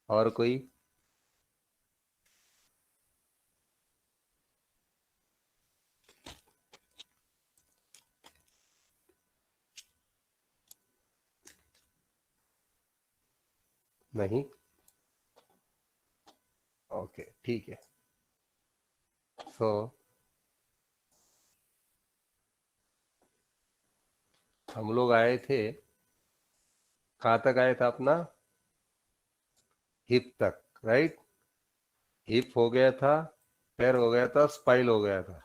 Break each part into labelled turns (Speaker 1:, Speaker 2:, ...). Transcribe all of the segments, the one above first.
Speaker 1: और कोई? नहीं? ओके, ठीक है। सो हम लोग आए थे, कहाँ तक आए था अपना? हिप तक, राइट? हिप हो गया था, पैर हो गया था, स्पाइल हो गया था,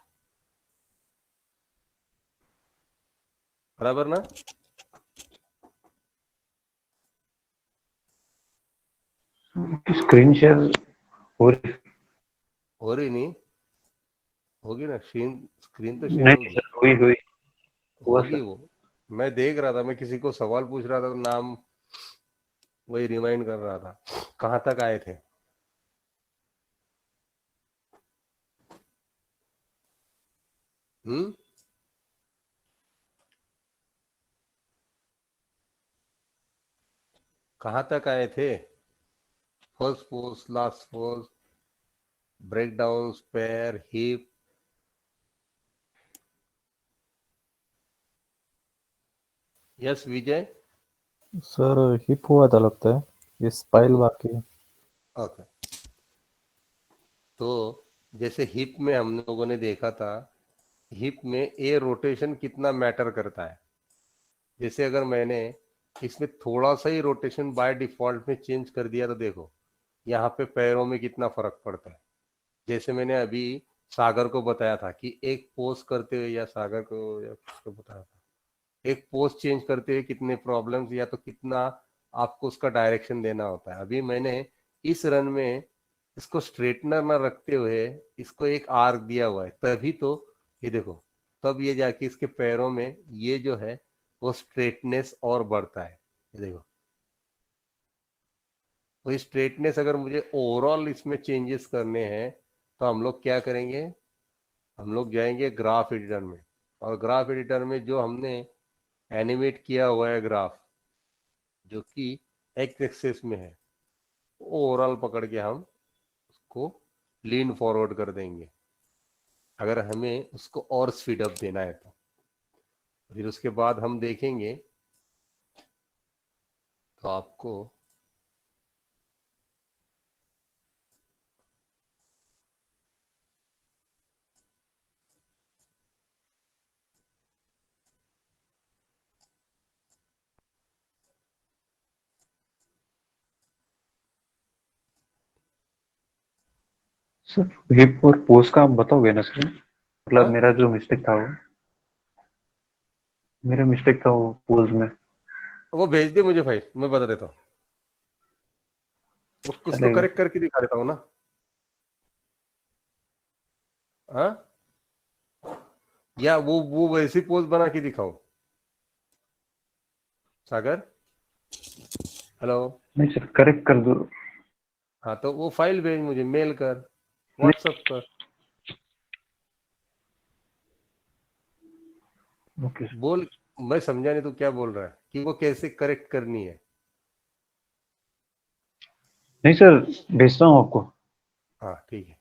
Speaker 1: बराबर ना?
Speaker 2: स्क्रीन शेयर हो रही?
Speaker 1: हो रही नहीं? होगी ना, स्क्रीन स्क्रीन तो शेयर
Speaker 2: नहीं
Speaker 1: होगी।
Speaker 2: सर, हुई हुई हुआ
Speaker 1: होगी
Speaker 2: सर।
Speaker 1: वो। मैं देख रहा था, मैं किसी को सवाल पूछ रहा था तो नाम वही रिमाइंड कर रहा था। कहाँ तक आए थे? हम्म? कहाँ तक आए थे? First pose, last pose, break down, पैर, hip. Yes Vijay?
Speaker 3: Sir hip हुआ था लगता है, ये
Speaker 1: हिप
Speaker 3: स्पाइल
Speaker 1: हुआ।
Speaker 3: बाकी है।
Speaker 1: ओके। तो जैसे हिप में हम लोगों ने देखा था, हिप में ए रोटेशन कितना मैटर करता है। जैसे अगर मैंने इसमें थोड़ा सा ही रोटेशन बाय डिफॉल्ट में चेंज कर दिया तो देखो यहाँ पे पैरों में कितना फर्क पड़ता है। जैसे मैंने अभी सागर को बताया था कि एक पोज करते हुए, या सागर को या किसको बताया था, एक पोज चेंज करते हुए कितने प्रॉब्लम्स या तो कितना आपको उसका डायरेक्शन देना होता है। अभी मैंने इस रन में इसको स्ट्रेटनर ना रखते हुए इसको एक आर्क दिया हुआ है, तभी तो ये देखो, तब ये जाके इसके पैरों में ये जो है वो स्ट्रेटनेस और बढ़ता है। ये देखो, तो स्ट्रेटनेस अगर मुझे ओवरऑल इसमें चेंजेस करने हैं तो हम लोग क्या करेंगे? हम लोग जाएंगे ग्राफ एडिटर में, और ग्राफ एडिटर में जो हमने एनिमेट किया हुआ है ग्राफ, जो कि एक्स एक्सिस में है, ओवरऑल पकड़ के हम उसको लीन फॉरवर्ड कर देंगे, अगर हमें उसको और स्पीड अप देना है तो। फिर उसके बाद हम देखेंगे तो आपको
Speaker 2: सर हिप और पोज का आप बताओगे ना सर? मतलब
Speaker 1: हाँ,
Speaker 2: मेरा जो मिस्टेक था वो, मेरा मिस्टेक था वो पोज में।
Speaker 1: वो भेज दे मुझे भाई, मैं बता देता हूँ। उसको
Speaker 2: चलेगा।
Speaker 1: करेक्ट करके दिखा देता हूँ ना। हाँ, या वो वैसी पोज बना के दिखाओ। सागर, हेलो?
Speaker 2: नहीं सर, करेक्ट कर दो।
Speaker 1: हाँ, तो वो फाइल भेज मुझे, मेल कर,
Speaker 2: नहीं।
Speaker 1: व्हाट्सअप पर।
Speaker 2: Okay sir.
Speaker 1: बोल, मैं समझा नहीं तो क्या बोल रहा है कि वो कैसे करेक्ट करनी है।
Speaker 2: नहीं सर, भेजता हूँ आपको।
Speaker 1: हाँ, ठीक है।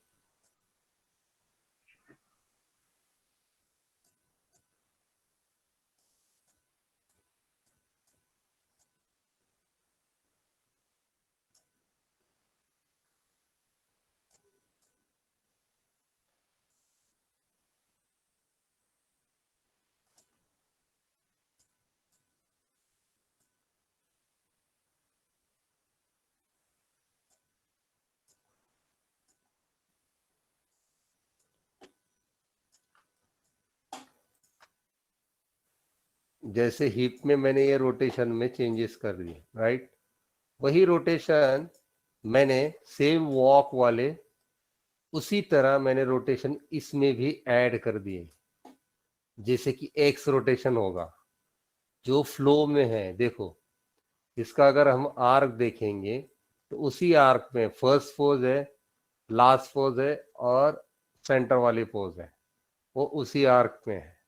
Speaker 1: जैसे हिप में मैंने ये रोटेशन में चेंजेस कर दिए, राइट? वही रोटेशन मैंने सेम वॉक वाले, उसी तरह मैंने रोटेशन इसमें भी ऐड कर दिए। जैसे कि एक्स रोटेशन होगा जो फ्लो में है, देखो इसका अगर हम आर्क देखेंगे तो उसी आर्क में फर्स्ट पोज है, लास्ट पोज है, और सेंटर वाली पोज है, वो उसी आर्क में है।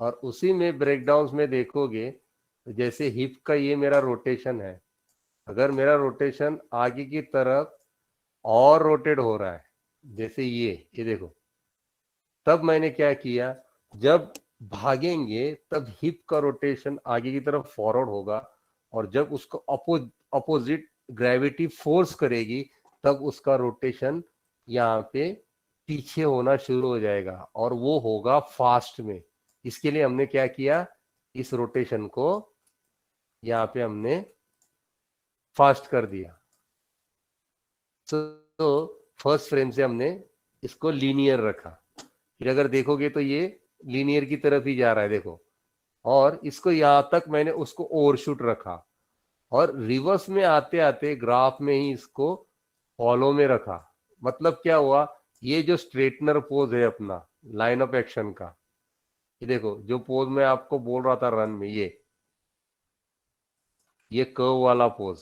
Speaker 1: और उसी में ब्रेकडाउन्स में देखोगे तो जैसे हिप का ये मेरा रोटेशन है, अगर मेरा रोटेशन आगे की तरफ और रोटेट हो रहा है, जैसे ये देखो, तब मैंने क्या किया, जब भागेंगे तब हिप का रोटेशन आगे की तरफ फॉरवर्ड होगा, और जब उसको अपोजिट ग्रेविटी फोर्स करेगी तब उसका रोटेशन यहाँ पे पीछे होना शुरू हो जाएगा, और वो होगा फास्ट में। इसके लिए हमने क्या किया, इस रोटेशन को यहाँ पे हमने फास्ट कर दिया। तो फर्स्ट फ्रेम से हमने इसको लीनियर रखा, फिर अगर देखोगे तो ये लीनियर की तरफ ही जा रहा है, देखो, और इसको यहां तक मैंने उसको ओवरशूट रखा, और रिवर्स में आते आते ग्राफ में ही इसको फॉलो में रखा। मतलब क्या हुआ, ये जो स्ट्रेटनर पोज है अपना लाइन ऑफ एक्शन का, ये देखो जो पोज मैं आपको बोल रहा था रन में, ये कर्व वाला पोज,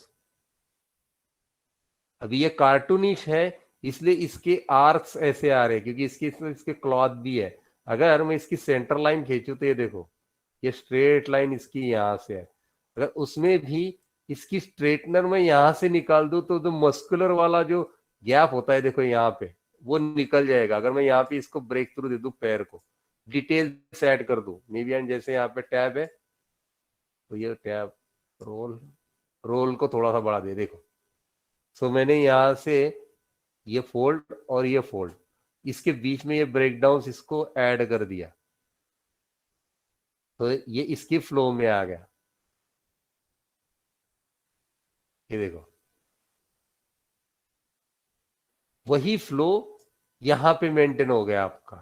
Speaker 1: अभी ये कार्टूनिश है इसलिए इसके आर्क्स ऐसे आ रहे हैं, क्योंकि इसके क्लॉथ भी है। अगर मैं इसकी सेंटर लाइन खींचू तो ये देखो, ये स्ट्रेट लाइन इसकी यहां से है। अगर उसमें भी इसकी स्ट्रेटनर में यहां से निकाल दूं तो मस्कुलर वाला जो गैप होता है देखो यहाँ पे, वो निकल जाएगा। अगर मैं यहाँ पे इसको ब्रेक थ्रू दे दूं, पैर को डिटेल ऐड कर दूं, मे बी जैसे यहाँ पे टैब है तो ये टैब रोल को थोड़ा सा बढ़ा दे, देखो। सो मैंने यहां से ये फोल्ड और ये फोल्ड, इसके बीच में ये ब्रेकडाउन इसको ऐड कर दिया, तो ये इसकी फ्लो में आ गया। ये देखो वही फ्लो यहां पे मेंटेन हो गया आपका।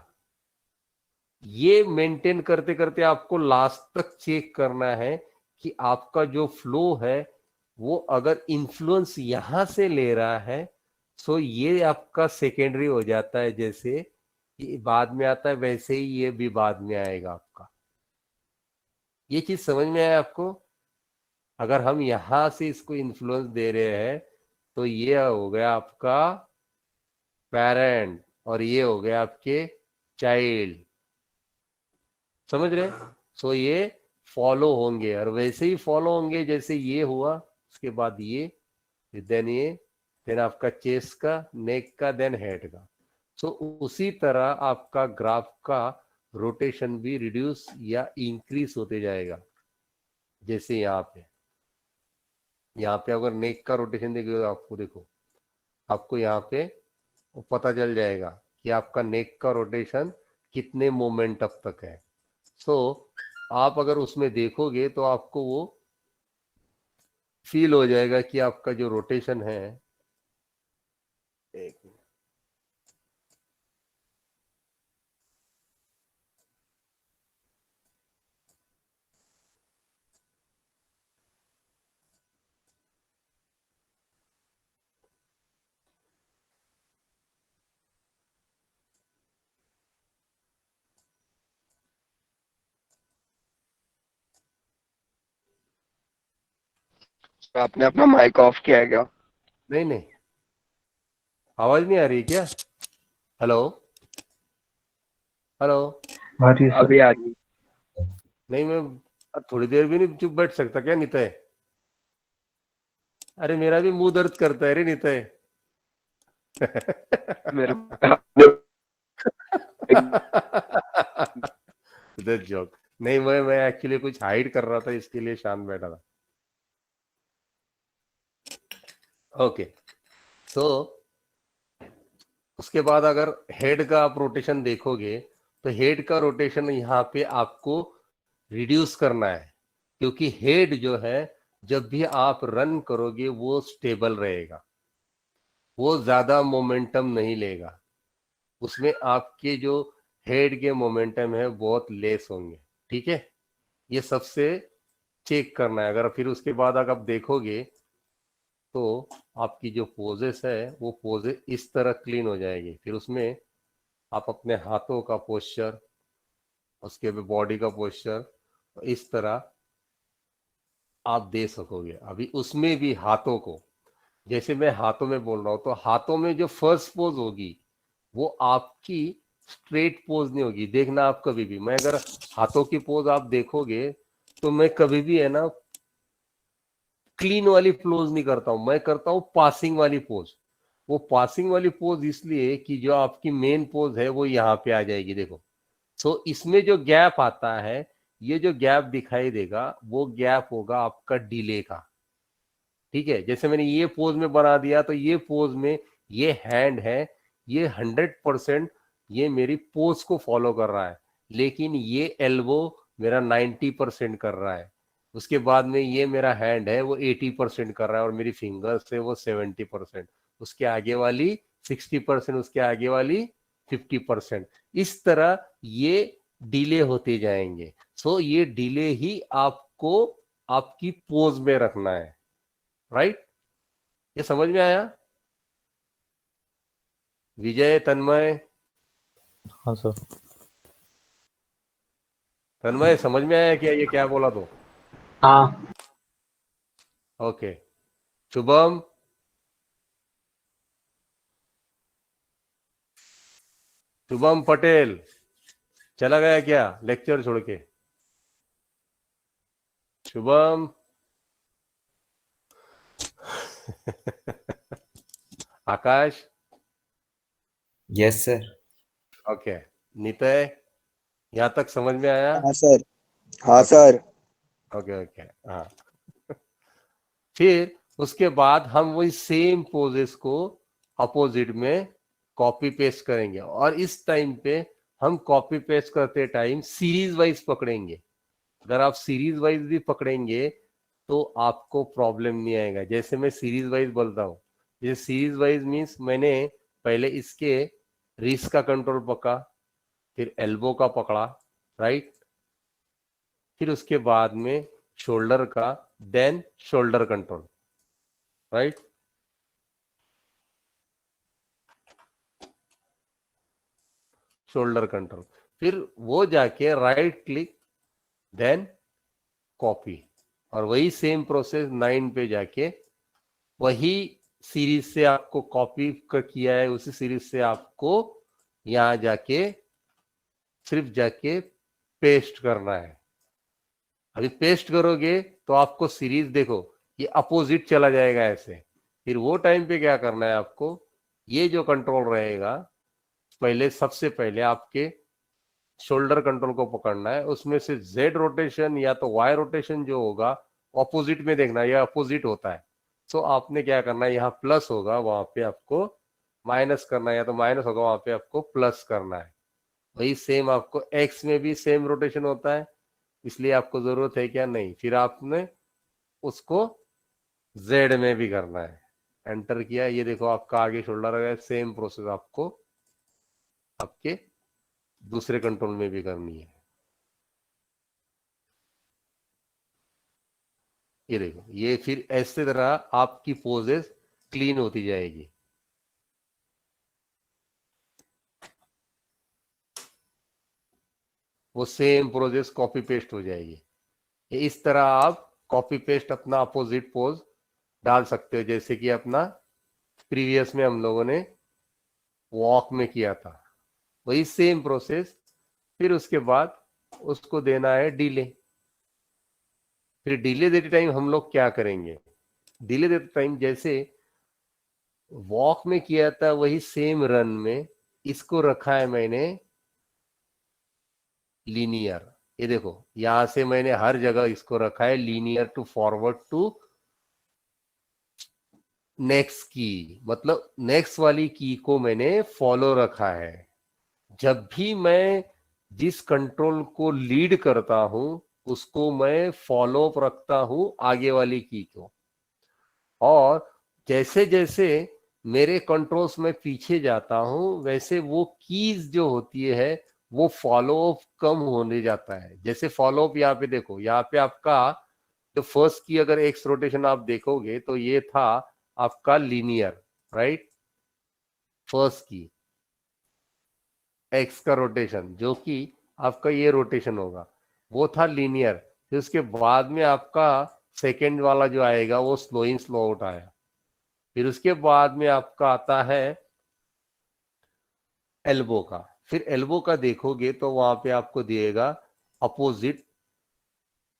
Speaker 1: ये मेंटेन करते करते आपको लास्ट तक चेक करना है कि आपका जो फ्लो है वो अगर इन्फ्लुएंस यहां से ले रहा है, सो ये आपका सेकेंडरी हो जाता है, जैसे ये बाद में आता है वैसे ही ये भी बाद में आएगा आपका। ये चीज समझ में आया आपको? अगर हम यहां से इसको इन्फ्लुएंस दे रहे हैं तो ये हो गया आपका पेरेंट और ये हो गया आपके चाइल्ड, समझ रहे? सो ये फॉलो होंगे, और वैसे ही फॉलो होंगे जैसे ये हुआ, उसके बाद ये, देन आपका चेस्ट का, नेक का, देन हेड का। सो उसी तरह आपका ग्राफ का रोटेशन भी रिड्यूस या इंक्रीज होते जाएगा। जैसे यहाँ पे अगर नेक का रोटेशन देखिए आपको, देखो आपको यहाँ पे पता चल जाएगा कि आपका नेक का रोटेशन कितने मोमेंट अब तक है। सो आप अगर उसमें देखोगे तो आपको वो फील हो जाएगा कि आपका जो रोटेशन है, एक मिनट,
Speaker 4: आपने अपना माइक ऑफ किया है क्या?
Speaker 1: नहीं आवाज नहीं आ रही क्या? Hello hello?
Speaker 2: आ रही है सर।
Speaker 4: अभी आ रही।
Speaker 1: नहीं, मैं थोड़ी देर भी नहीं चुप बैठ सकता क्या नितय? अरे मेरा भी मुंह दर्द करता है रे नितय।
Speaker 4: मेरे
Speaker 1: जोक नहीं, मैं एक्चुअली कुछ हाइड कर रहा था, इसके लिए शांत बैठा था। ओके, सो उसके बाद अगर हेड का आप रोटेशन देखोगे तो हेड का रोटेशन यहाँ पे आपको रिड्यूस करना है, क्योंकि हेड जो है जब भी आप रन करोगे वो स्टेबल रहेगा, वो ज्यादा मोमेंटम नहीं लेगा, उसमें आपके जो हेड के मोमेंटम है बहुत लेस होंगे। ठीक है, ये सबसे चेक करना है। अगर फिर उसके बाद अगर आप देखोगे तो आपकी जो पोजेस है वो पोजेस इस तरह क्लीन हो जाएगी। फिर उसमें आप अपने हाथों का पोस्चर, उसके बॉडी का पोस्चर इस तरह आप दे सकोगे। अभी उसमें भी हाथों को, जैसे मैं हाथों में बोल रहा हूं, तो हाथों में जो फर्स्ट पोज होगी वो आपकी स्ट्रेट पोज नहीं होगी। देखना आप कभी भी, मैं अगर हाथों की पोज आप देखोगे तो मैं कभी भी है ना क्लीन वाली पोज नहीं करता हूं, मैं करता हूं पासिंग वाली पोज। वो पासिंग वाली पोज इसलिए कि जो आपकी मेन पोज है वो यहाँ पे आ जाएगी, देखो। सो इसमें जो गैप आता है, ये जो गैप दिखाई देगा वो गैप होगा आपका डिले का। ठीक है, जैसे मैंने ये पोज में बना दिया तो ये पोज में ये हैंड है, ये 100% ये मेरी पोज को फॉलो कर रहा है, लेकिन ये एल्बो मेरा 90% कर रहा है। उसके बाद में ये मेरा हैंड है वो 80% कर रहा है और मेरी फिंगर्स है वो 70%, उसके आगे वाली 60%, उसके आगे वाली 50%। इस तरह ये डिले होते जाएंगे। सो ये डिले ही आपको आपकी पोज में रखना है, राइट? ये समझ में आया? विजय, तन्मय,
Speaker 3: हाँ सर।
Speaker 1: तन्मय समझ में आया क्या ये क्या बोला? तो
Speaker 5: हाँ।
Speaker 1: ओके। शुभम, शुभम पटेल चला गया क्या लेक्चर छोड़ के? शुभम आकाश,
Speaker 6: यस सर।
Speaker 1: ओके। नितय, यहां तक समझ में आया?
Speaker 4: हाँ सर। हाँ
Speaker 1: ओके
Speaker 4: सर।
Speaker 1: ओके ओके, हाँ। फिर उसके बाद हम वही सेम पोजेस को अपोजिट में कॉपी पेस्ट करेंगे, और इस टाइम पे हम कॉपी पेस्ट करते टाइम सीरीज वाइज पकड़ेंगे। अगर आप सीरीज वाइज भी पकड़ेंगे तो आपको प्रॉब्लम नहीं आएगा। जैसे मैं सीरीज वाइज बोलता हूँ, ये सीरीज वाइज मीन्स मैंने पहले इसके रिस्ट का कंट्रोल पकड़ा, फिर एल्बो का पकड़ा, राइट, फिर उसके बाद में शोल्डर का, then shoulder control, right. Shoulder control, फिर वो जाके राइट क्लिक, देन कॉपी, और वही सेम प्रोसेस 9 पे जाके वही सीरीज से आपको कॉपी किया है, उसी सीरीज से आपको यहां जाके सिर्फ जाके पेस्ट करना है। अभी पेस्ट करोगे तो आपको सीरीज देखो ये अपोजिट चला जाएगा ऐसे। फिर वो टाइम पे क्या करना है आपको, ये जो कंट्रोल रहेगा, पहले सबसे पहले आपके शोल्डर कंट्रोल को पकड़ना है, उसमें से जेड रोटेशन या तो वाई रोटेशन जो होगा ऑपोजिट में देखना है, यह अपोजिट होता है। तो आपने क्या करना है, यहाँ प्लस होगा वहां पे आपको माइनस करना है, या तो माइनस होगा वहां पे आपको प्लस करना है। वही सेम आपको एक्स में भी सेम रोटेशन होता है, इसलिए आपको जरूरत है क्या, नहीं। फिर आपने उसको जेड में भी करना है, एंटर किया, ये देखो आपका आगे शोल्डर आ गया। सेम प्रोसेस आपको आपके दूसरे कंट्रोल में भी करनी है। ये देखो, ये फिर ऐसे तरह आपकी पोजेस क्लीन होती जाएगी। वो सेम प्रोसेस कॉपी पेस्ट हो जाएगी। इस तरह आप कॉपी पेस्ट अपना अपोजिट पोज डाल सकते हो, जैसे कि अपना प्रीवियस में हम लोगों ने वॉक में किया था, वही सेम प्रोसेस। फिर उसके बाद उसको देना है डिले। फिर डिले देते टाइम हम लोग क्या करेंगे, डिले देते टाइम जैसे वॉक में किया था वही सेम रन में इसको रखा है मैंने लीनियर। ये देखो यहां से मैंने हर जगह इसको रखा है linear to forward to next की, मतलब नेक्स्ट वाली की को मैंने फॉलो रखा है। जब भी मैं जिस कंट्रोल को लीड करता हूं उसको मैं फॉलो अप रखता हूं आगे वाली की को, और जैसे जैसे मेरे कंट्रोल्स में पीछे जाता हूं वैसे वो कीज जो होती है वो फॉलो अप कम होने जाता है। जैसे फॉलो अप यहाँ पे देखो, यहाँ पे आपका जो फर्स्ट की अगर एक्स रोटेशन आप देखोगे तो ये था आपका लीनियर, राइट, फर्स्ट की एक्स का रोटेशन जो कि आपका ये रोटेशन होगा वो था लीनियर। फिर उसके बाद में आपका सेकेंड वाला जो आएगा वो स्लो इन स्लो आउट आया। फिर उसके बाद में आपका आता है एल्बो का। फिर एल्बो का देखोगे तो वहां पे आपको दिएगा अपोजिट,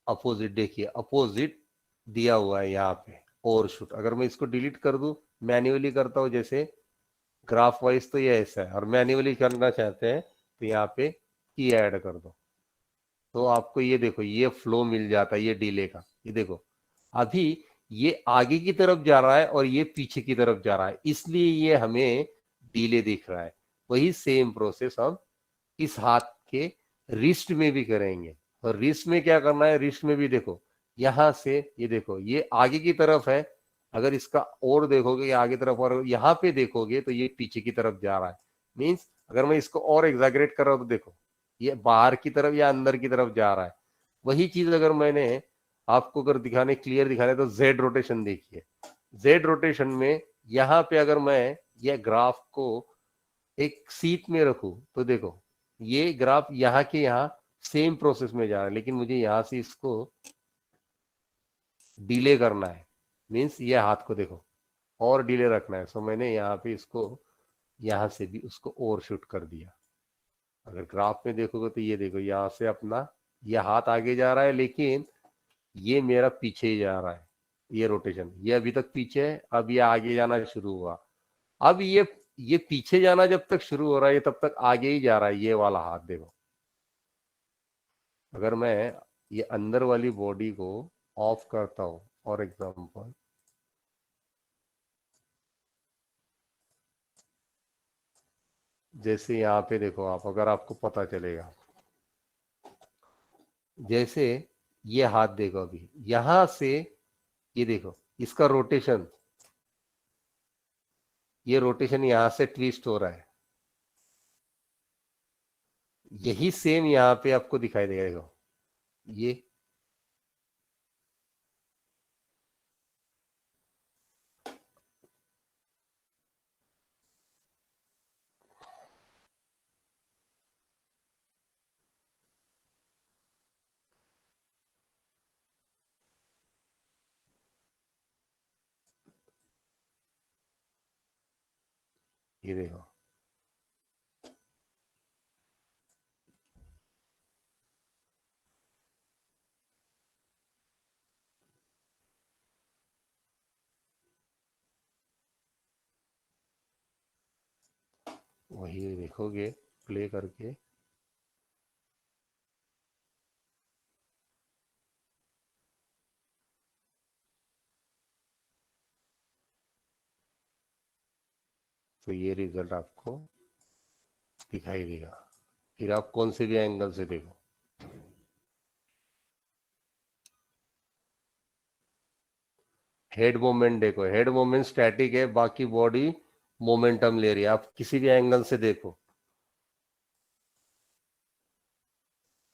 Speaker 1: अपोजिट देखिए अपोजिट दिया हुआ है यहाँ पे ओवरशूट। अगर मैं इसको डिलीट कर दूं, मैन्युअली करता हूँ जैसे ग्राफ वाइज, तो ये ऐसा है, और मैन्युअली करना चाहते हैं तो यहाँ पे की ऐड कर दो, तो आपको ये देखो ये फ्लो मिल जाता है ये डिले का। ये देखो अभी ये आगे की तरफ जा रहा है और ये पीछे की तरफ जा रहा है, इसलिए ये हमें डिले दिख रहा है। वही सेम प्रोसेस हम इस हाथ के रिस्ट में भी करेंगे। और रिस्ट में क्या करना है, रिस्ट में भी देखो यहां से ये देखो ये आगे की तरफ है, अगर इसका और देखोगे ये आगे तरफ, और यहाँ पे देखोगे तो ये पीछे की तरफ जा रहा है। मीन्स अगर मैं इसको और एग्जैगरेट कर रहा हूं तो देखो ये बाहर की तरफ या अंदर की तरफ जा रहा है। वही चीज अगर मैंने आपको अगर दिखाने क्लियर दिखाने तो जेड रोटेशन देखिए, जेड रोटेशन में यहाँ पे अगर मैं ये ग्राफ को एक सीट में रखूं तो देखो ये ग्राफ यहाँ के यहाँ सेम प्रोसेस में जा रहा है, लेकिन मुझे यहाँ से इसको डिले करना है। मीन्स ये हाथ को देखो और डिले रखना है, सो मैंने यहाँ पे इसको यहाँ से भी उसको ओवरशूट कर दिया। अगर ग्राफ में देखोगे तो ये देखो यहाँ से अपना ये हाथ आगे जा रहा है, लेकिन ये मेरा पीछे ही जा रहा है। ये रोटेशन ये अभी तक पीछे है, अब ये आगे जाना शुरू हुआ। अब ये पीछे जाना जब तक शुरू हो रहा है ये तब तक आगे ही जा रहा है। ये वाला हाथ देखो, अगर मैं ये अंदर वाली बॉडी को ऑफ करता हूं फॉर एग्जांपल, जैसे यहाँ पे देखो आप, अगर आपको पता चलेगा जैसे ये हाथ देखो अभी यहां से ये देखो इसका रोटेशन, ये रोटेशन यहां से ट्विस्ट हो रहा है, यही सेम यहाँ पे आपको दिखाई देगा। देखो ये ये देखो वही देखोगे प्ले करके, तो ये रिजल्ट आपको दिखाई देगा। फिर आप कौन से भी एंगल से देखो, हेड मोमेंट देखो, हेड मोमेंट स्टैटिक है, बाकी बॉडी मोमेंटम ले रही है। आप किसी भी एंगल से देखो,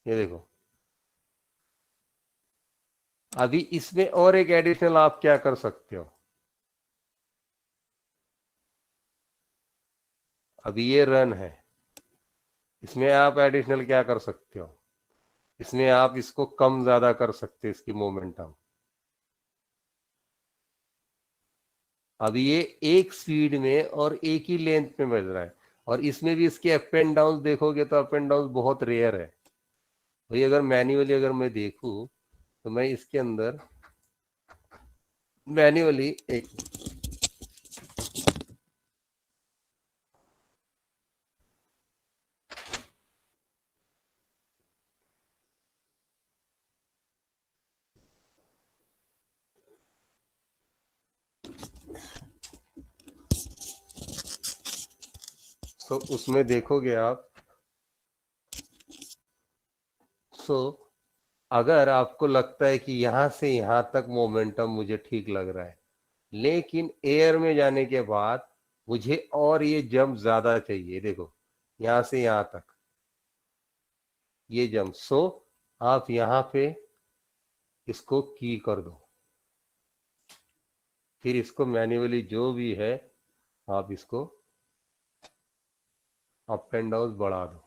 Speaker 1: ये देखो अभी इसमें और एक एडिशनल आप क्या कर सकते हो, अभी ये रन है, इसमें आप एडिशनल क्या कर सकते हो, इसमें आप इसको कम ज्यादा कर सकते हो इसकी मोमेंटम। अभी ये एक स्पीड में और एक ही लेंथ में बज रहा है, और इसमें भी इसके अप एंड डाउन देखोगे तो अप एंड डाउन बहुत रेयर है। भाई अगर मैन्युअली अगर मैं देखूं तो मैं इसके अंदर मैन्युअली एक तो उसमें देखोगे आप, सो अगर आपको लगता है कि यहां से यहां तक मोमेंटम मुझे ठीक लग रहा है, लेकिन एयर में जाने के बाद मुझे और ये जंप ज्यादा चाहिए, देखो यहां से यहां तक ये जंप, सो आप यहां पे इसको की कर दो, फिर इसको मैन्युअली जो भी है आप इसको अप एंड डाउन बढ़ा दो।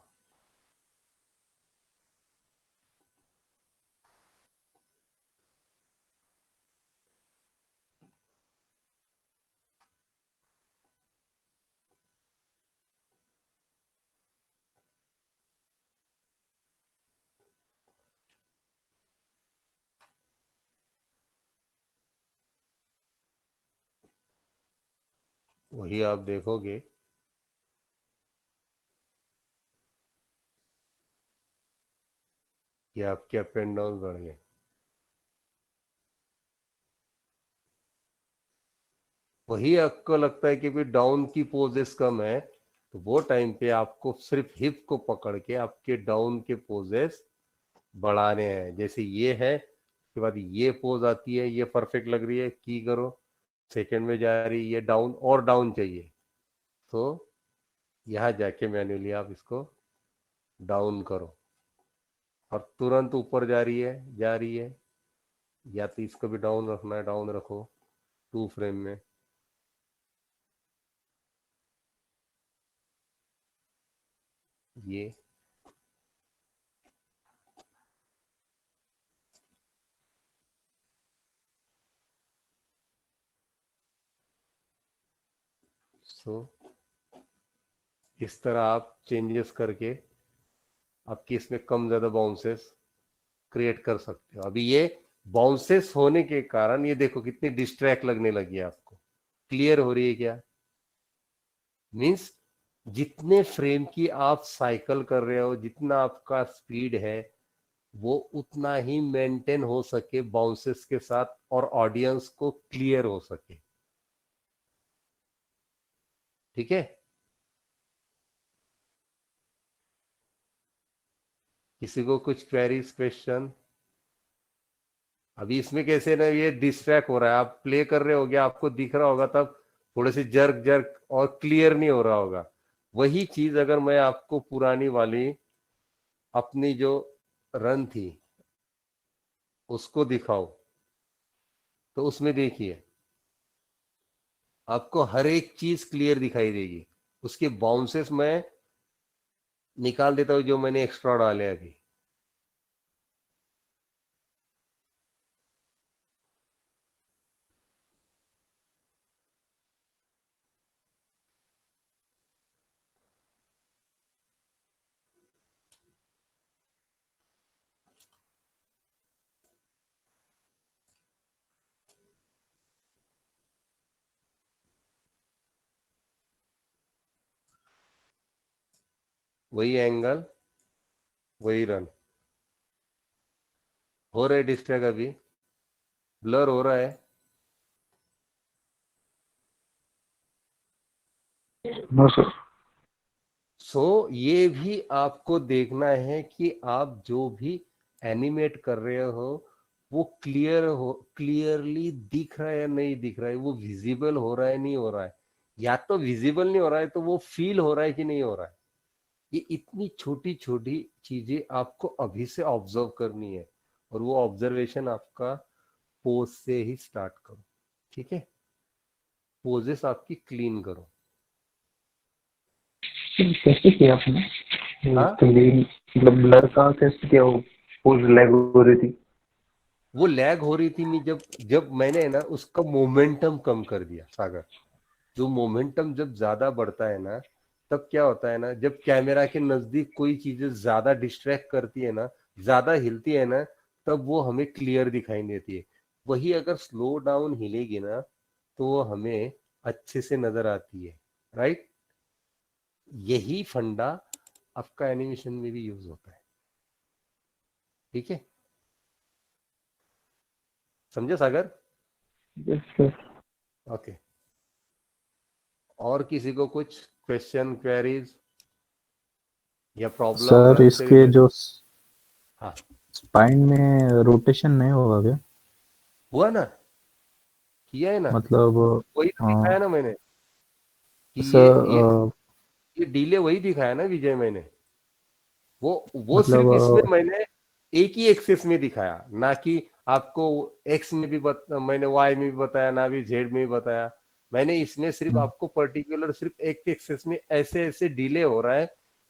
Speaker 1: वही आप देखोगे कि आपके अप एंड डाउन बढ़ गए। वही आपको लगता है कि भी डाउन की पोजेस कम है, तो वो टाइम पे आपको सिर्फ हिप को पकड़ के आपके डाउन के पोजेस बढ़ाने हैं। जैसे ये है, उसके बाद ये पोज आती है, ये परफेक्ट लग रही है, की करो, सेकंड में जा रही है, ये डाउन और डाउन चाहिए, तो यहाँ जाके मैन्युअली आप इसको डाउन करो। और तुरंत ऊपर जा रही है, जा रही है, या तो इसको भी डाउन रखना है, डाउन रखो 2 फ्रेम में। ये सो इस तरह आप चेंजेस करके आपकी इसमें कम ज्यादा बाउंसेस क्रिएट कर सकते हो। अभी ये बाउंसेस होने के कारण ये देखो कितनी डिस्ट्रैक्ट लगने लगी है आपको। क्लियर हो रही है क्या? मीन्स जितने फ्रेम की आप साइकिल कर रहे हो, जितना आपका स्पीड है, वो उतना ही मेंटेन हो सके बाउंसेस के साथ और ऑडियंस को क्लियर हो सके। ठीक है? किसी को कुछ क्वेरीज, क्वेश्चन? अभी इसमें कैसे ना ये डिस्ट्रैक्ट हो रहा है, आप प्ले कर रहे होगे, आपको दिख रहा होगा, तब थोड़े से जर्क जर्क और क्लियर नहीं हो रहा होगा। वही चीज अगर मैं आपको पुरानी वाली अपनी जो रन थी उसको दिखाऊं, तो उसमें देखिए आपको हर एक चीज क्लियर दिखाई देगी। उसके बाउंसेस मैं निकाल देता हूं जो मैंने एक्स्ट्रा डाले अभी। वही एंगल, वही रन। हो रहा है डिस्ट्रैक्ट, अभी ब्लर हो रहा है।
Speaker 2: No sir.
Speaker 1: सो ये भी आपको देखना है कि आप जो भी एनिमेट कर रहे हो वो क्लियरली दिख रहा है या नहीं दिख रहा है, वो विजिबल हो रहा है नहीं हो रहा है। या तो विजिबल नहीं हो रहा है तो वो फील हो रहा है कि नहीं हो रहा है। ये इतनी छोटी छोटी चीजें आपको अभी से ऑब्जर्व करनी है, और वो ऑब्जर्वेशन आपका पोज से ही स्टार्ट करो। ठीक है? पोजेस आपकी क्लीन करो।
Speaker 2: कैसे किया आपने?
Speaker 1: हाँ,
Speaker 2: क्लीन मतलब ब्लर का कैसे किया? वो पोज लैग हो रही थी।
Speaker 1: वो लैग हो रही थी नहीं, जब जब मैंने ना उसका मोमेंटम कम कर दिया सागर। जो मोमेंटम जब ज्यादा बढ़ता है ना, तब क्या होता है ना, जब कैमरा के नजदीक कोई चीजें ज्यादा डिस्ट्रैक्ट करती है ना, ज्यादा हिलती है ना, तब वो हमें क्लियर दिखाई देती है। वही अगर स्लो डाउन हिलेगी ना, तो वो हमें अच्छे से नजर आती है। राइट? यही फंडा आपका एनिमेशन में भी यूज होता है। ठीक है? समझे सागर?
Speaker 2: Yes sir.
Speaker 1: ओके। और किसी को कुछ क्वेश्चन, क्वेरीज या प्रॉब्लम
Speaker 3: सर
Speaker 1: रन से
Speaker 3: इसके
Speaker 1: रिलेटेड?
Speaker 3: जो
Speaker 1: हाँ,
Speaker 3: स्पाइन में रोटेशन नहीं होगा क्या?
Speaker 1: हुआ ना, किया है ना,
Speaker 3: मतलब
Speaker 1: वही तो दिखाया ना मैंने कि ये
Speaker 3: सर
Speaker 1: ये डीले वही दिखाया ना विजय मैंने। वो
Speaker 3: मतलब
Speaker 1: सिर्फ इसमें मैंने एक ही एक्सेस में दिखाया, ना कि आपको एक्स में भी मैंने वाई में भी बताया, ना भी जेड में भी बताया। मैंने इसमें सिर्फ आपको पर्टिकुलर सिर्फ एक एक्सेस में ऐसे ऐसे डिले हो रहा है,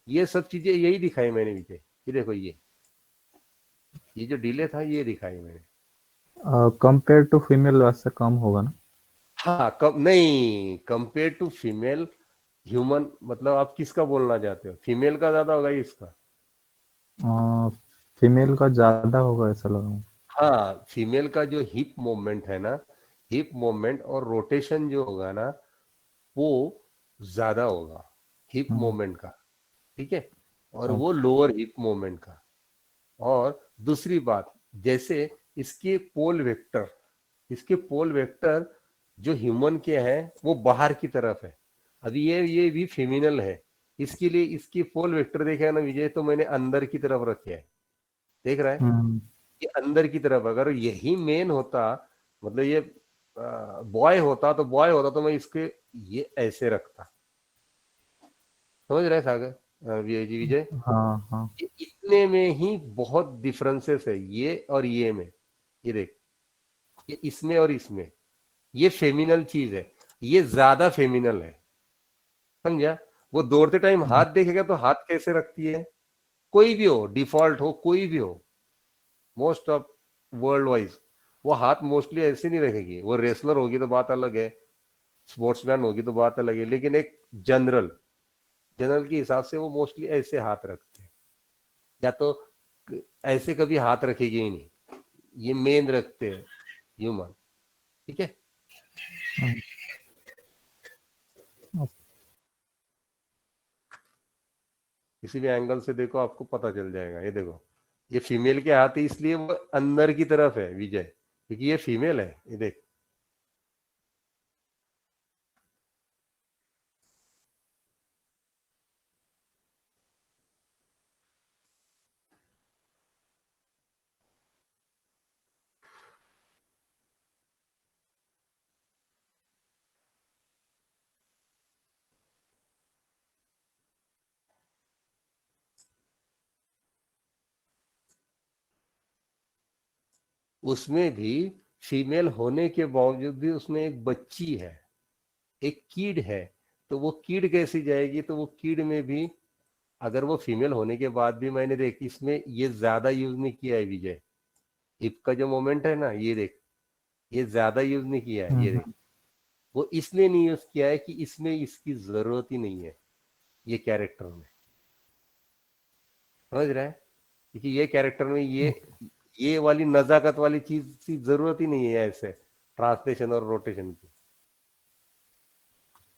Speaker 1: ये सब चीजें यही दिखाई मैंने विजय। ये देखो, ये जो डिले था ये दिखाई मैंने।
Speaker 3: कंपेयर टू फीमेल वैसे कम होगा ना?
Speaker 1: हाँ, कम नहीं, कंपेयर टू फीमेल ह्यूमन, मतलब आप किसका बोलना चाहते हो? फीमेल का ज्यादा होगा या इसका?
Speaker 3: फीमेल का ज्यादा होगा ऐसा लग रहा है।
Speaker 1: हाँ, फीमेल का जो हिप मूवमेंट है ना, हिप मूवमेंट और रोटेशन जो होगा ना, वो ज्यादा होगा हिप
Speaker 3: हम्म,
Speaker 1: मूवमेंट का, ठीक है, और
Speaker 3: हाँ,
Speaker 1: वो लोअर हिप मूवमेंट का। और दूसरी बात, जैसे इसके पोल वेक्टर, इसके पोल वेक्टर जो ह्यूमन के हैं वो बाहर की तरफ है। अभी ये भी फेमिनल है, इसके लिए इसकी पोल वेक्टर देखा है ना विजय, तो मैंने अंदर की तरफ रखे है, देख रहा है,
Speaker 3: हम्म,
Speaker 1: ये अंदर की तरफ। अगर यही मेन होता, मतलब ये बॉय होता, तो बॉय होता तो मैं इसके ये ऐसे रखता। समझ रहे हैं सागर, विजय जी, विजय,
Speaker 3: हाँ हाँ।
Speaker 1: ये इतने में ही बहुत डिफरेंसेस है, ये और ये में। ये देख, ये इसमें और इसमें, ये फेमिनल चीज है, ये ज्यादा फेमिनल है, समझा। वो दौड़ते टाइम
Speaker 3: हम्म,
Speaker 1: हाथ देखेगा तो हाथ कैसे रखती है, कोई भी हो, डिफॉल्ट हो, कोई भी हो, मोस्ट ऑफ वर्ल्ड वाइज वो हाथ मोस्टली ऐसे नहीं रखेगी। वो रेसलर होगी तो बात अलग है, स्पोर्ट्समैन होगी तो बात अलग है, लेकिन एक जनरल जनरल के हिसाब से वो मोस्टली ऐसे हाथ रखते हैं, या तो ऐसे कभी हाथ रखेगी ही नहीं, ये मेन रखते हैं ह्यूमन, ठीक है।
Speaker 3: हम्म,
Speaker 1: किसी भी एंगल से देखो आपको पता चल जाएगा। ये देखो, ये फीमेल के हाथ है, इसलिए वो अंदर की तरफ है विजय, क्योंकि ये फीमेल है, ये देख। उसमें भी फीमेल होने के बावजूद भी उसमें एक बच्ची है, एक कीड है। तो वो कीड कैसी जाएगी, तो वो कीड में भी अगर वो फीमेल होने के बाद भी, मैंने देख इसमें ये ज्यादा यूज नहीं किया है विजय, हिप का जो मोमेंट है ना, ये देख, ये ज्यादा यूज नहीं किया है, ये देख।
Speaker 3: हम्म,
Speaker 1: वो इसलिए नहीं यूज किया है कि इसमें इसकी जरूरत ही नहीं है, ये कैरेक्टर में, समझ रहा है, क्योंकि ये कैरेक्टर में ये वाली नजाकत वाली चीज की जरूरत ही नहीं है ऐसे ट्रांसलेशन और रोटेशन की।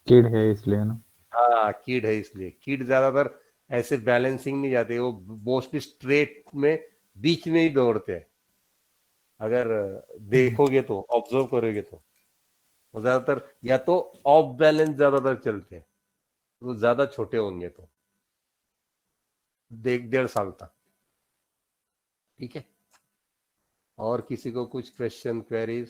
Speaker 3: किड है इसलिए ना।
Speaker 1: हाँ, कीड है इसलिए, कीड ज्यादातर ऐसे बैलेंसिंग नहीं जाते, वो मोस्टली स्ट्रेट में बीच में ही दौड़ते हैं। अगर
Speaker 3: हम्म,
Speaker 1: देखोगे तो, ऑब्जर्व करोगे तो वो ज्यादातर या तो ऑफ बैलेंस ज्यादातर चलते हैं, वो ज्यादा छोटे होंगे तो, देख 1.5 साल तक, ठीक है। और किसी को कुछ question queries?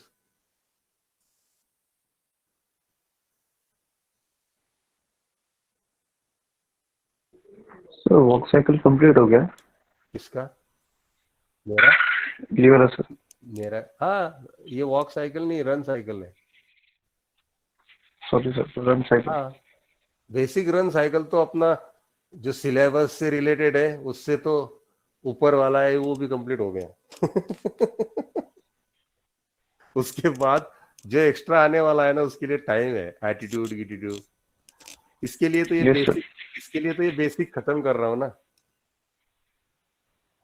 Speaker 2: Sir walk cycle complete हो गया?
Speaker 1: किसका? मेरा?
Speaker 2: ये वाला सर।
Speaker 1: मेरा, हाँ, ये वॉक साइकिल नहीं, रन साइकिल है।
Speaker 2: Sorry sir, run cycle.
Speaker 1: हाँ, बेसिक रन साइकिल तो अपना जो सिलेबस से रिलेटेड है उससे तो ऊपर वाला है, वो भी कंप्लीट हो गया। उसके बाद जो एक्स्ट्रा आने वाला है ना, उसके लिए टाइम है, एटीट्यूड गिटीट्यूड, इसके लिए तो ये
Speaker 2: यस सर।
Speaker 1: बेसिक, इसके लिए तो ये बेसिक खत्म कर रहा हूँ ना,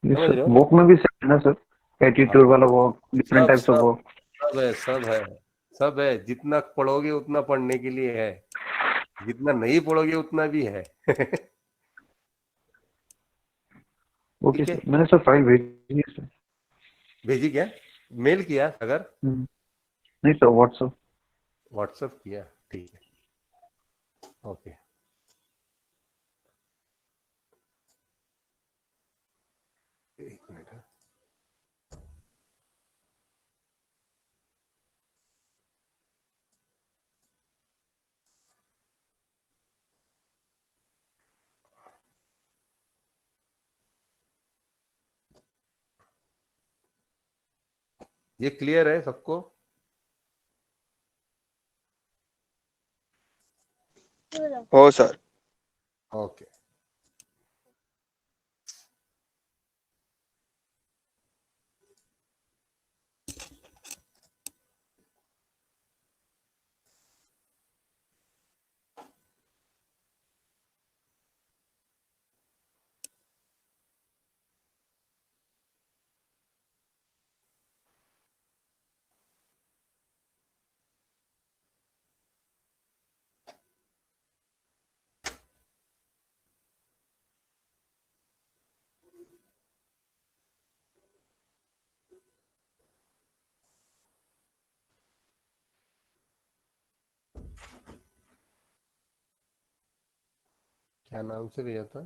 Speaker 2: यस
Speaker 1: समझ
Speaker 2: सर,
Speaker 1: रहे हो।
Speaker 2: वॉक में भी सेम है ना सर? एटीट्यूड
Speaker 1: हाँ,
Speaker 2: वाला वॉक, डिफरेंट
Speaker 1: सब
Speaker 2: टाइप्स ऑफ
Speaker 1: सब
Speaker 2: वॉक।
Speaker 1: सब है, सब है, सब है। जितना पढ़ोगे उतना पढ़ने के लिए है, जितना नहीं पढ़ोगे उतना भी है।
Speaker 2: ओके
Speaker 1: ठीक है,
Speaker 2: सर, मैंने सर फाइल भेजी है सर।
Speaker 1: भेजी क्या? मेल किया अगर?
Speaker 2: नहीं सर, व्हाट्सअप।
Speaker 1: व्हाट्सअप किया, ठीक है, ओके। एक मिनट, ये क्लियर है सबको?
Speaker 4: हो सर।
Speaker 1: ओके। क्या नाम से भेजा था?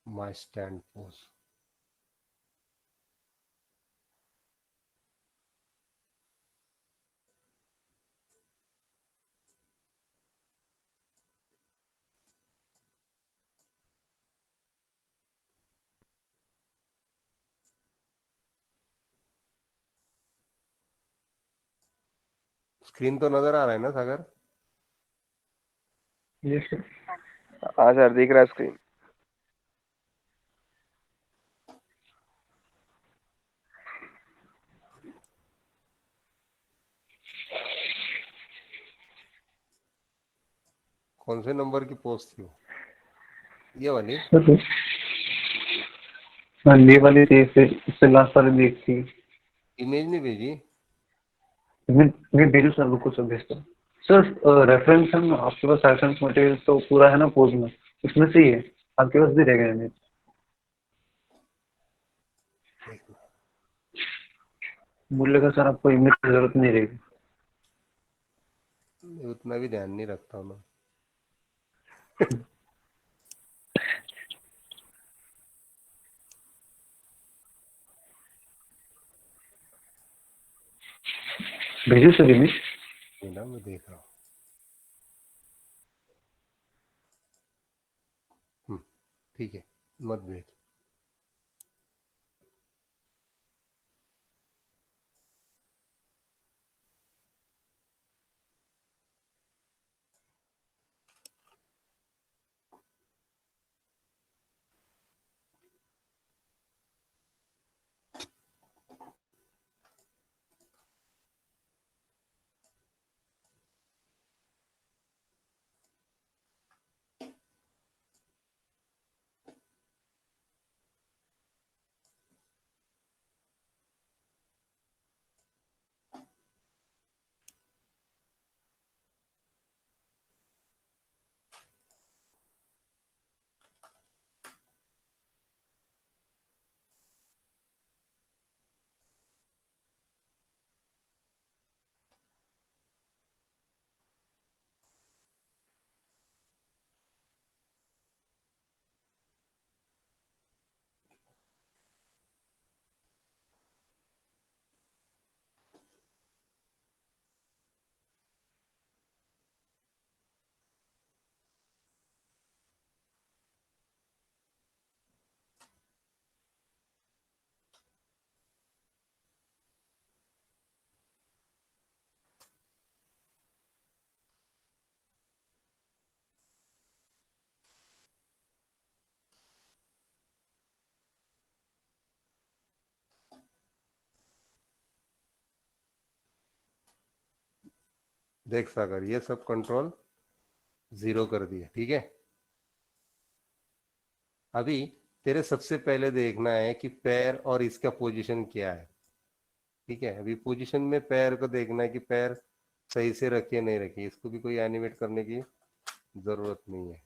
Speaker 1: My stand pose. स्क्रीन तो नजर आ रहा है ना सागर?
Speaker 2: ये सर।
Speaker 4: हाँ सर, दिख रहा है स्क्रीन।
Speaker 1: कौन से नंबर की पोस्ट थी वो? ये वाली?
Speaker 2: सर हाँ, ये वाली थी, इससे लास्ट वाली भी एक थी।
Speaker 1: इमेज नहीं भेजी?
Speaker 2: मैं भेजू सर, रुको सर, भेजता हूँ। सर रेफरेंस है ना आपके पास? रेफरेंस मटेरियल तो पूरा है ना पोज में? उसमें से ही है, आपके पास भी रहेगा इमेज।
Speaker 1: देखना।
Speaker 2: मूल्य का सर आपको इमेज की जरूरत नहीं रहेगी।
Speaker 1: मैं उतना भी ध्यान नहीं रखता हूँ ना।
Speaker 2: भेजू सर इमेज?
Speaker 1: ये ना मैं देख रहा हूँ। ठीक है, मत भेज। देख सागर, ये सब कंट्रोल जीरो कर दिया, ठीक है। अभी तेरे सबसे पहले देखना है कि पैर और इसका पोजीशन क्या है। ठीक है, अभी पोजीशन में पैर को देखना है कि पैर सही से रखे नहीं रखे। इसको भी कोई एनिमेट करने की जरूरत नहीं है।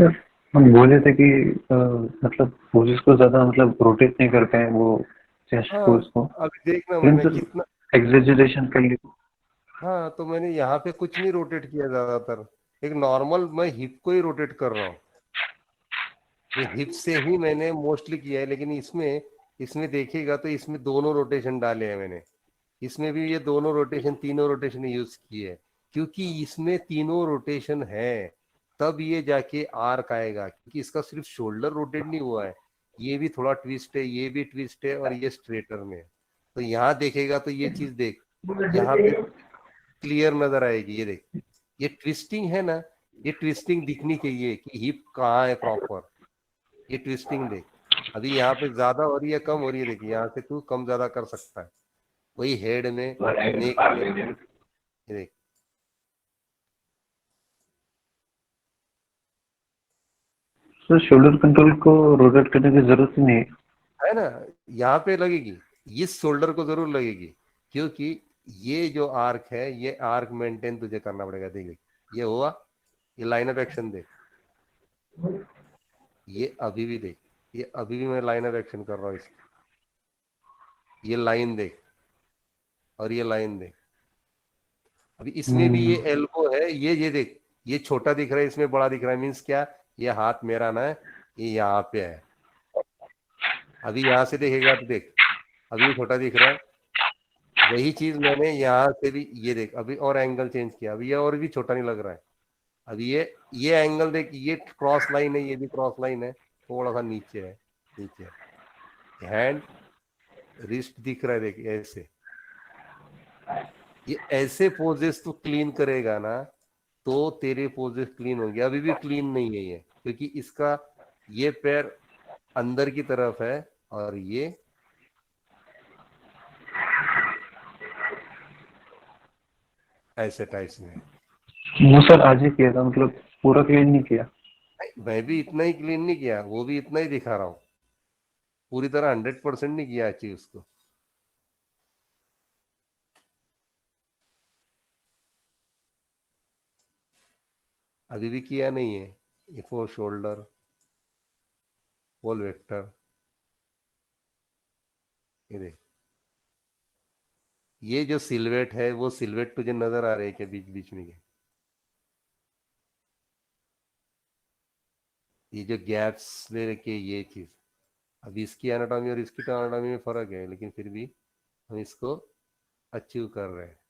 Speaker 2: सर हम बोले थे कि मतलब पोजेस को ज्यादा मतलब रोटेट नहीं करते हैं वो चेस्ट
Speaker 1: हाँ,
Speaker 2: पोज को,
Speaker 1: अभी देखना
Speaker 2: फिर
Speaker 1: मैंने
Speaker 2: सर
Speaker 1: कितना।
Speaker 2: एग्जेजरेशन कर ली।
Speaker 1: हाँ, तो मैंने यहाँ पे कुछ नहीं रोटेट किया ज्यादातर, एक नॉर्मल मैं हिप को ही रोटेट कर रहा हूँ। ये हिप से ही मैंने मोस्टली किया है, लेकिन इसमें इसमें देखिएगा तो इसमें दोनों रोटेशन डाले हैं मैंने। इसमें भी ये दोनों रोटेशन, तीनों रोटेशन यूज किए हैं, क्योंकि इसमें तीनों रोटेशन है, तब ये जाके आर्क आएगा। क्योंकि इसका सिर्फ शोल्डर रोटेट नहीं हुआ है, ये भी थोड़ा ट्विस्ट है, ये भी ट्विस्ट है, और ये स्ट्रेटर में है। तो यहाँ देखेगा तो ये चीज देख, यहाँ पे क्लियर नजर आएगी। ये देख, ये ट्विस्टिंग है ना, ये ट्विस्टिंग दिखनी चाहिए कि हिप कहाँ है प्रॉपर। ये ट्विस्टिंग देख, अभी यहाँ पे ज्यादा हो रही है कम हो रही है, देखिए यहाँ से तू कम ज्यादा कर सकता है। वही हेड में, नेक में, ये देख।
Speaker 2: सर शोल्डर कंट्रोल को रोटेट करने की जरूरत ही नहीं है।
Speaker 1: है ना, यहाँ पे लगेगी, इस शोल्डर को जरूर लगेगी, क्योंकि ये जो आर्क है, ये आर्क मेंटेन तुझे करना पड़ेगा। देख, ये हुआ, ये लाइन ऑफ एक्शन देख, ये अभी भी देख, ये अभी भी मैं लाइन ऑफ एक्शन कर रहा हूँ इसकी। ये लाइन देख, और ये लाइन देख। अभी इसमें भी ये एल्बो है, ये देख, ये छोटा दिख रहा है, इसमें बड़ा दिख रहा है, मीन्स क्या, ये हाथ मेरा ना है, ये यहाँ पे है। अभी यहाँ से देखेगा तो देख, अभी ये छोटा दिख रहा है। वही चीज मैंने यहाँ से भी, ये देख, अभी और एंगल चेंज किया, अभी ये और भी छोटा नहीं लग रहा है। अभी ये एंगल देख, ये क्रॉस लाइन है, ये भी क्रॉस लाइन है, थोड़ा सा नीचे है, नीचे है। हैंड, रिस्ट दिख रहा है, देख ऐसे। ये ऐसे पोजेस तू क्लीन करेगा ना, तो तेरे पोजेस क्लीन होंगे। अभी भी क्लीन नहीं है ये, क्योंकि इसका ये पैर अंदर की तरफ है, और ये ऐसे टाइप्स में है।
Speaker 2: वो सर आज ही किया था, मतलब पूरा क्लीन नहीं किया।
Speaker 1: मैं भी इतना ही क्लीन नहीं किया, वो भी इतना ही दिखा रहा हूँ, पूरी तरह 100% नहीं किया अचीव उसको। अभी भी किया नहीं है। ये फोर शोल्डर, पोल वेक्टर, ये देख, ये जो सिलवेट है, वो सिलवेट तुझे नजर आ रही है क्या बीच बीच में? ये जो गैप्स ले रखे, ये चीज, अभी इसकी एनाटॉमी और इसकी एनाटॉमी में फर्क है, लेकिन फिर भी हम इसको अचीव कर रहे हैं।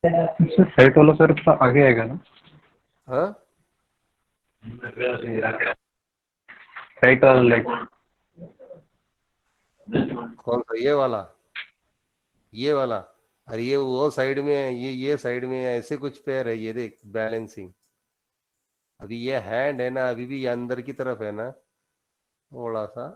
Speaker 2: सर साइड वाला सर थोड़ा आगे आएगा ना।
Speaker 1: हाँ,
Speaker 2: राइट वाला लेग।
Speaker 1: कौन सा, ये वाला? ये वाला? अरे ये वो साइड में है, ये साइड में है, ऐसे कुछ पैर है, ये देख बैलेंसिंग। अभी ये हैंड है ना, अभी भी ये अंदर की तरफ है ना, थोड़ा सा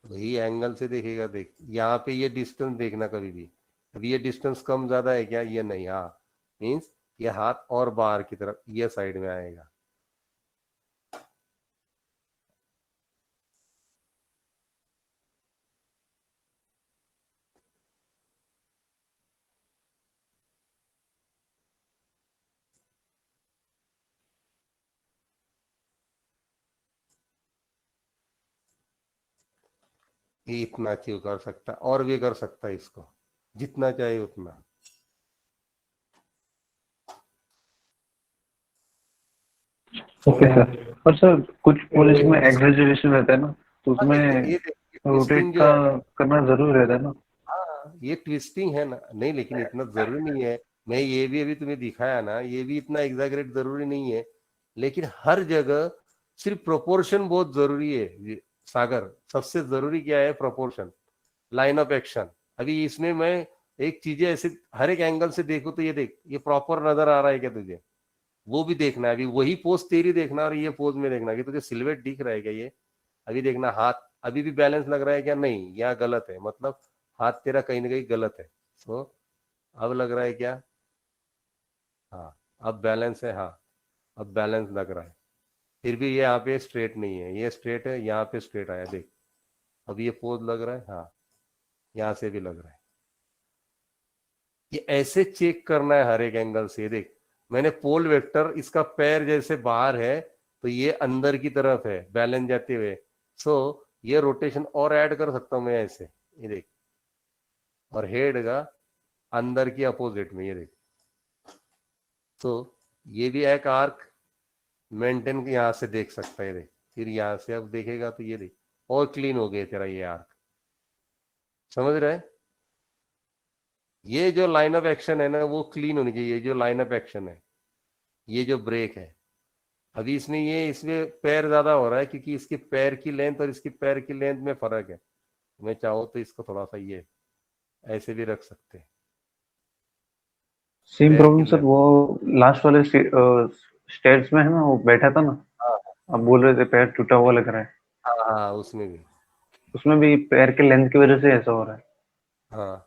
Speaker 1: वही एंगल से देखेगा। देख यहाँ पे ये डिस्टेंस देखना कभी भी, अभी ये डिस्टेंस कम ज्यादा है क्या? ये नहीं, हाँ, मीन्स ये हाथ और बाहर की तरफ, ये साइड में आएगा। ये इतना अचीव कर सकता है, और भी कर सकता है इसको, जितना चाहिए उतना।
Speaker 2: Okay sir. और सर कुछ पोजिश में एग्जेजरेशन रहता है ना, तो
Speaker 1: हाँ,
Speaker 2: उसमें
Speaker 1: ये
Speaker 2: रोटेट
Speaker 1: ट्विस्टिंग जो
Speaker 2: का
Speaker 1: है,
Speaker 2: करना जरूर रहता है ना।
Speaker 1: हाँ ये ट्विस्टिंग है ना, नहीं लेकिन इतना जरूरी नहीं है। मैं ये भी अभी तुम्हें दिखाया ना, ये भी इतना एग्जैगरेट जरूरी नहीं है, लेकिन हर जगह सिर्फ प्रोपोर्शन बहुत जरूरी है। सागर, सबसे जरूरी क्या है? Proportion, line of action. अभी इसमें मैं एक चीजें ऐसे हर एक एंगल से देखो तो ये देख, ये प्रॉपर नजर आ रहा है क्या तुझे? वो भी देखना है। अभी वही पोज तेरी देखना, और ये पोज में देखना कि तुझे सिल्हूट दिख रहा है क्या ये। अभी देखना, हाथ अभी भी बैलेंस लग रहा है क्या? नहीं, यहाँ गलत है, मतलब हाथ तेरा कहीं ना कहीं गलत है। सो अब लग रहा है क्या? हाँ, अब बैलेंस है, हाँ, अब बैलेंस लग रहा है। फिर भी ये यहाँ पे स्ट्रेट नहीं है, ये स्ट्रेट है, यहाँ पे स्ट्रेट आया, देख। अब ये पोज लग रहा है, हाँ यहाँ से भी लग रहा है। ये ऐसे चेक करना है हर एक एंगल से। देख, मैंने पोल वेक्टर, इसका पैर जैसे बाहर है तो ये अंदर की तरफ है बैलेंस जाते हुए। सो ये रोटेशन और ऐड कर सकता हूं मैं ऐसे, ये देख। और हेड का अंदर की अपोजिट में, ये देख। तो ये भी एक आर्क मेंटेन यहाँ से देख सकता है, ये देख। फिर यहाँ से अब देखेगा तो ये देख, और क्लीन हो गया तेरा ये आर्क। समझ रहा है? ये जो लाइन ऑफ एक्शन है ना, वो क्लीन होनी चाहिए। ये जो लाइन ऑफ एक्शन है, ये जो ब्रेक है, अभी इसमें ये, इसमें पैर ज्यादा हो रहा है क्योंकि इसके पैर की लेंथ और इसकी पैर की लेंथ में फर्क है। मैं चाहूँ तो इसको थोड़ा सा ये ऐसे भी रख सकते हैं।
Speaker 2: सेम
Speaker 1: पैर की
Speaker 2: प्रॉब्लम सर,
Speaker 1: लेंथ,
Speaker 2: वो लास्ट वाले स्टेयर्स में है ना, वो बैठा था ना,
Speaker 1: हाँ
Speaker 2: आप बोल रहे थे पैर टूटा हुआ लग रहा है।
Speaker 1: हाँ हाँ, उसमें भी।
Speaker 2: उसमें भी पैर के लेंथ की वजह से ऐसा हो रहा है।
Speaker 1: हाँ,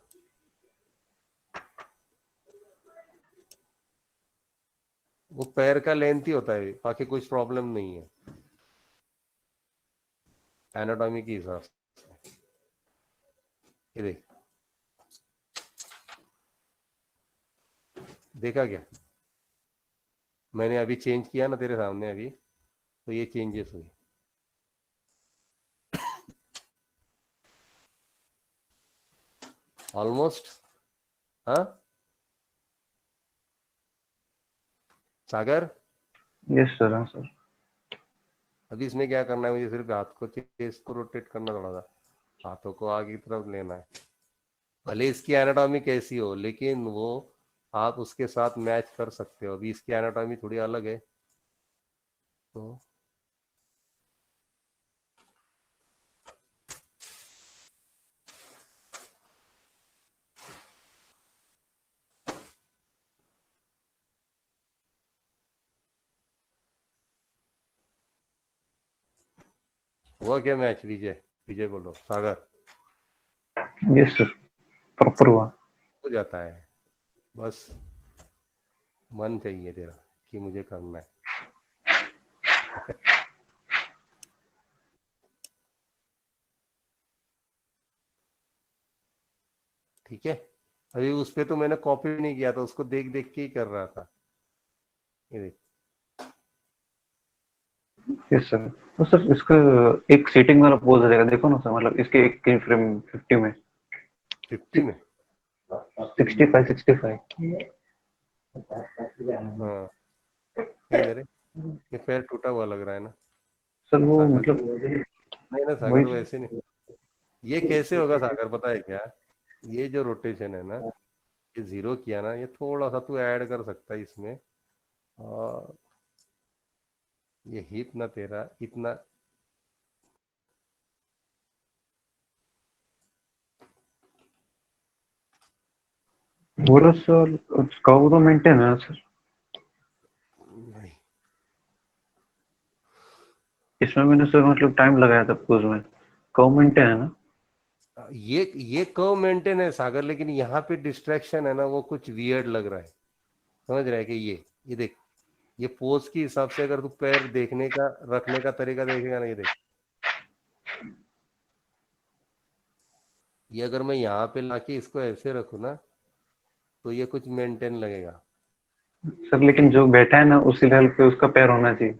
Speaker 1: वो पैर का लेंथ ही होता है, बाकी कुछ प्रॉब्लम नहीं है एनाटॉमी के हिसाब से। ये देख, देखा क्या? मैंने अभी चेंज किया ना तेरे सामने अभी, तो ये चेंजेस हुई। ऑलमोस्ट। हाँ सागर,
Speaker 2: यस सर, हाँ सर।
Speaker 1: अभी इसमें क्या करना है, मुझे सिर्फ हाथ को, चेस्ट को रोटेट करना, थोड़ा सा हाथों को आगे की तरफ लेना है। भले इसकी एनाटॉमी कैसी हो, लेकिन वो आप उसके साथ मैच कर सकते हो। अभी इसकी एनाटॉमी थोड़ी अलग है, तो हुआ क्या मैच? विजय, विजय बोलो, सागर।
Speaker 2: यस सर, प्रॉपर हुआ।
Speaker 1: हो जाता है, बस मन चाहिए तेरा कि मुझे करना है। ठीक है, अभी उस पे तो मैंने कॉपी नहीं किया था, उसको देख देख के ही कर रहा था। ये देख,
Speaker 2: यस सर। तो सर इसका एक सेटिंग वाला पोज रहेगा, देखो ना सर, मतलब इसके एक फ्रेम 50 में,
Speaker 1: 50 में।
Speaker 2: 65 65।
Speaker 1: हाँ, ये मेरे, ये पैर टूटा हुआ लग रहा है ना
Speaker 2: सर वो
Speaker 1: सागर?
Speaker 2: मतलब
Speaker 1: नहीं ना सागर,
Speaker 2: वही।
Speaker 1: वैसे नहीं। ये कैसे होगा सागर, पता है क्या? ये जो रोटेशन है ना, ये जीरो किया ना, ये थोड़ा सा तू ऐड कर सकता है इसमें। और ये हिप ना तेरा इतना,
Speaker 2: पूरा सर कर्व तो मेंटेन है सर।
Speaker 1: नहीं,
Speaker 2: इसमें मैंने सर मतलब टाइम लगाया था पोज में, कर्व मेंटेन है ना।
Speaker 1: ये कर्व मेंटेन है सागर, लेकिन यहाँ पे डिस्ट्रैक्शन है ना, वो कुछ वियर्ड लग रहा है। समझ रहा है कि ये देख, ये पोज के हिसाब से अगर तू पैर देखने का, रखने का तरीका देखेगा ना, ये देख, ये अगर मैं यहाँ पे लाके इसको ऐसे रखूँ ना, तो ये कुछ मेंटेन लगेगा।
Speaker 2: सर लेकिन जो बैठा है ना उसी लेवल पे उसका पैर होना चाहिए,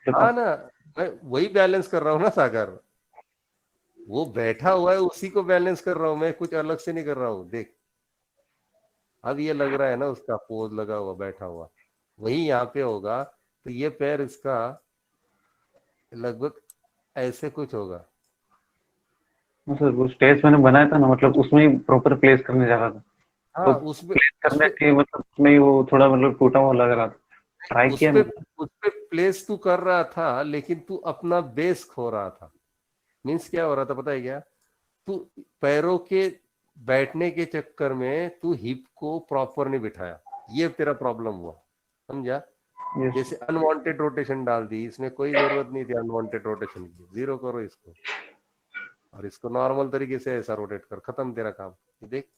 Speaker 2: जब
Speaker 1: हाँ
Speaker 2: आप।
Speaker 1: ना, मैं वही बैलेंस कर रहा हूँ ना सागर। वो बैठा हुआ है, उसी को बैलेंस कर रहा हूँ मैं, कुछ अलग से नहीं कर रहा हूँ। देख, अब ये लग रहा है ना, उसका पोज लगा हुआ बैठा हुआ, वही यहाँ पे होगा। तो ये पैर इसका लगभग ऐसे कुछ होगा।
Speaker 2: हाँ सर, वो स्टेज मैंने बनाया था ना, मतलब उसमें ही प्रॉपर प्लेस करने जा रहा था। तो
Speaker 1: हाँ, उसमें
Speaker 2: प्लेस करने
Speaker 1: उसपे
Speaker 2: के मतलब उसमें ही वो थोड़ा मतलब टूटा हुआ लग रहा था। ट्राई किया
Speaker 1: उसपे
Speaker 2: मैंने।
Speaker 1: उसपे प्लेस तू कर रहा था, लेकिन तू अपना बेस खो रहा था। मीन्स क्या हो रहा था पता है क्या? तू पैरों के बैठने के चक्कर में तू हिप को प्रॉपर नहीं बिठाया, ये तेरा प्रॉब्लम हुआ। समझा?
Speaker 2: यस।
Speaker 1: जैसे अनवांटेड रोटेशन डाल दी, इसमें कोई जरूरत नहीं थी अनवांटेड रोटेशन की। जीरो करो इसको, और इसको नॉर्मल तरीके से ऐसा रोटेट कर, खत्म तेरा काम। ये देख,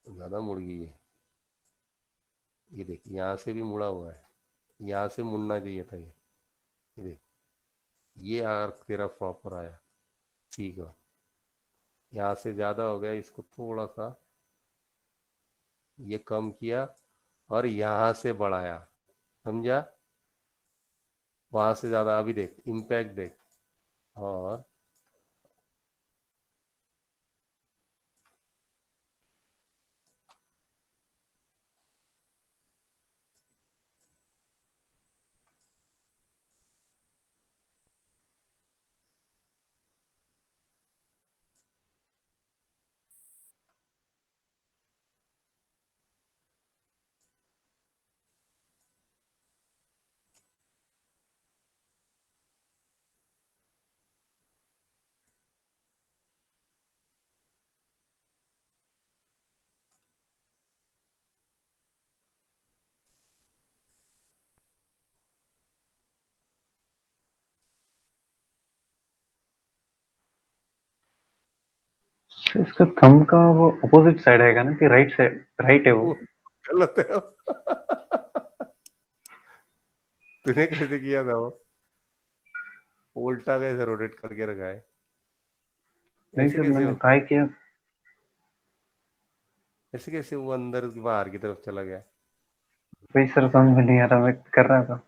Speaker 1: ज्यादा मुड़ गई है। ये देख यहाँ से भी मुड़ा हुआ है, यहाँ से मुड़ना चाहिए था ये देख, ये आर्क तेरा प्रॉपर आया, ठीक है। यहाँ से ज्यादा हो गया, इसको थोड़ा सा ये कम किया और यहाँ से बढ़ाया, समझा? वहां से ज्यादा, अभी देख इम्पैक्ट देख, और
Speaker 2: इसका थंब का वो अपोजिट साइड आएगा ना, कि राइट साइड, राइट है वो?
Speaker 1: वो गलत है। तूने कैसे किया था वो? उल्टा कैसे रोटेट करके रखा है?
Speaker 2: नहीं
Speaker 1: ऐसे
Speaker 2: सर,
Speaker 1: कैसे
Speaker 2: मैंने
Speaker 1: हो,
Speaker 2: ट्राई किया।
Speaker 1: ऐसे कैसे वो अंदर बाहर की तरफ चला गया?
Speaker 2: वही सर समझ में नहीं आ रहा, मैं कर रहा था।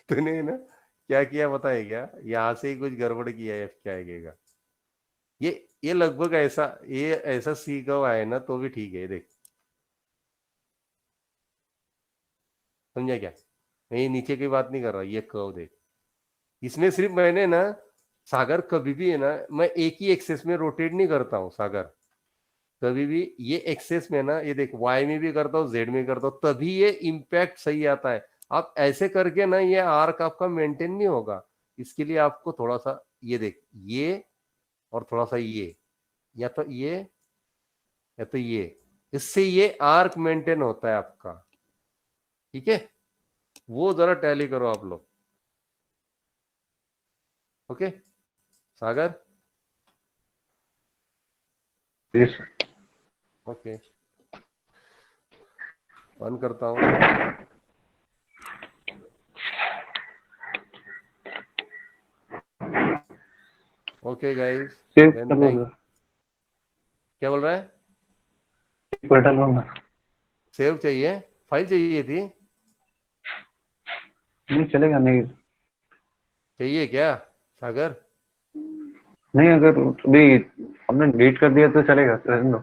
Speaker 1: तूने ना क्या किया बताए क्या? यहाँ से ही कुछ गड़बड़ किया है, क्या आएगा? ये लगभग ऐसा, ये ऐसा सीखा हुआ है ना, तो भी ठीक है। देख, समझा क्या? मैं ये नीचे की बात नहीं कर रहा, ये कर्व देख, इसमें सिर्फ मैंने ना, सागर कभी भी है ना, मैं एक ही एक्सेस में रोटेट नहीं करता हूँ सागर, कभी भी ये एक्सेस में ना, ये देख वाई में भी करता हूँ, जेड में भी करता हूँ, तभी ये इम्पैक्ट सही आता है। आप ऐसे करके ना ये आर्क आपका मेंटेन नहीं होगा। इसके लिए आपको थोड़ा सा ये देख, ये और थोड़ा सा ये, या तो ये या तो ये, इससे ये आर्क मेंटेन होता है आपका, ठीक है? वो जरा टैली करो आप लोग। Okay Sagar?
Speaker 2: Yes
Speaker 1: okay, on करता हूँ। ओके गाइस,
Speaker 2: सेव
Speaker 1: देन
Speaker 2: कर लो
Speaker 1: थैंक,
Speaker 2: सर,
Speaker 1: क्या बोल रहा है?
Speaker 2: एक बार डालूंगा।
Speaker 1: सेव चाहिए, फाइल चाहिए थी?
Speaker 2: नहीं चलेगा, नहीं
Speaker 1: चाहिए क्या सागर?
Speaker 2: नहीं, अगर अभी हमने डिलीट कर दिया तो चलेगा, रहने दो।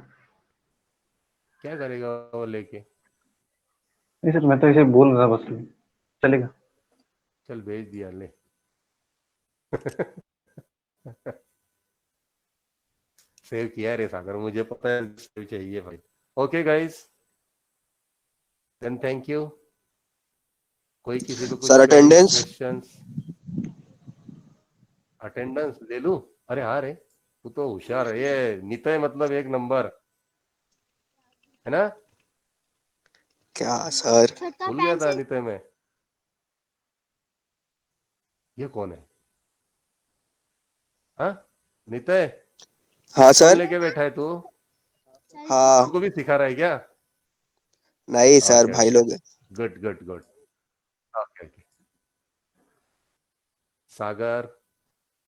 Speaker 1: क्या करेगा वो लेके?
Speaker 2: नहीं सर, मैं तो इसे बोल रहा बस, चलेगा।
Speaker 1: चल भेज दिया, ले। सेव किया रे सागर, मुझे पता है सेव चाहिए भाई। Okay guys, then thank you. कोई किसी को कुछ
Speaker 4: सर अटेंडेंस।
Speaker 1: क्वेश्चंस? अटेंडेंस ले लूं? अरे हाँ रे, तू तो होशियार है, ये नितय मतलब एक नंबर है ना?
Speaker 4: क्या सर?
Speaker 1: भूल गया था नितय में। ये कौन है? हाँ नितय,
Speaker 4: हाँ
Speaker 1: कौन
Speaker 4: सर।
Speaker 1: लेके बैठा है तू?
Speaker 4: हाँ।
Speaker 1: तुमको भी सिखा रहा है क्या?
Speaker 4: नहीं सर,
Speaker 1: ओके
Speaker 4: भाई
Speaker 1: ओके,
Speaker 4: लोग हैं।
Speaker 1: Good good good. Okay okay, सागर